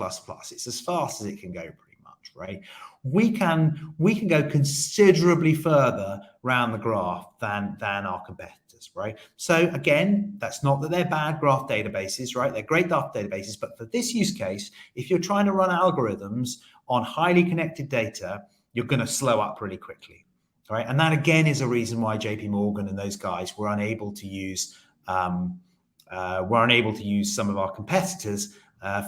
it's as fast as it can go pretty much, right? We can go considerably further around the graph than our competitors, right? So again, that's not that they're bad graph databases, right? They're great graph databases, but for this use case, if you're trying to run algorithms on highly connected data, you're going to slow up really quickly. Right, and that again is a reason why JP Morgan and those guys were unable to use some of our competitors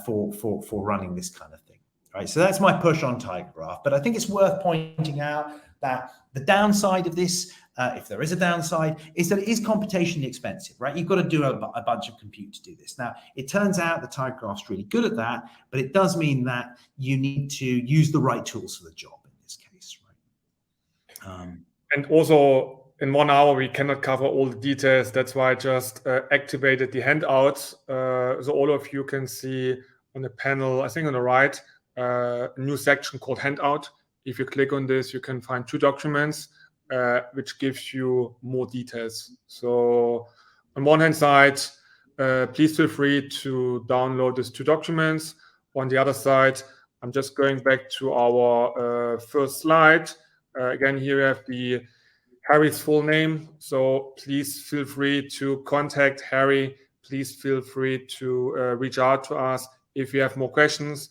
for running this kind of thing. Right, so that's my push on TigerGraph. But I think it's worth pointing out that the downside of this, if there is a downside, is that it is computationally expensive. Right, you've got to do a bunch of compute to do this. Now, it turns out that TigerGraph's really good at that, but it does mean that you need to use the right tools for the job. And also in 1 hour, we cannot cover all the details. That's why I just activated the handouts. So all of you can see on the panel, I think on the right, a new section called handout. If you click on this, you can find 2 documents, which gives you more details. So on one hand side, please feel free to download these 2 documents. On the other side, I'm just going back to our first slide. Again, here we have Harry's full name. So please feel free to contact Harry. Please feel free to reach out to us if you have more questions.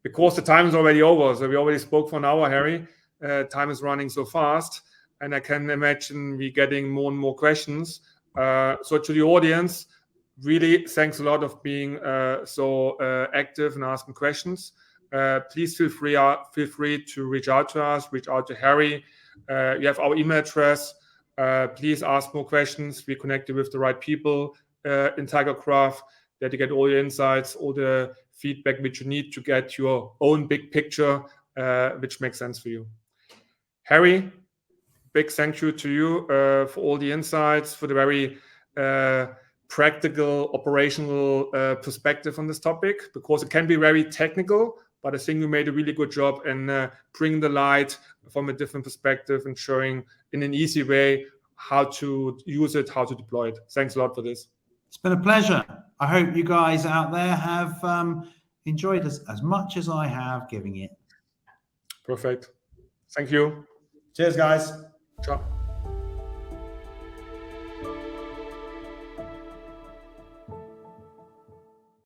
Because the time is already over. So we already spoke for an hour, Harry. Time is running so fast. And I can imagine we getting more and more questions. So to the audience, really thanks a lot of being so active and asking questions. Please feel free to reach out to us, reach out to Harry. You have our email address. Please ask more questions. We connected with the right people in TigerGraph that you get all your insights, all the feedback which you need to get your own big picture, which makes sense for you. Harry, big thank you to you for all the insights, for the very practical, operational perspective on this topic, because it can be very technical, but I think you made a really good job in bringing the light from a different perspective and showing in an easy way how to use it, how to deploy it. Thanks a lot for this. It's been a pleasure. I hope you guys out there have enjoyed as much as I have giving it. Perfect. Thank you. Cheers, guys. Ciao.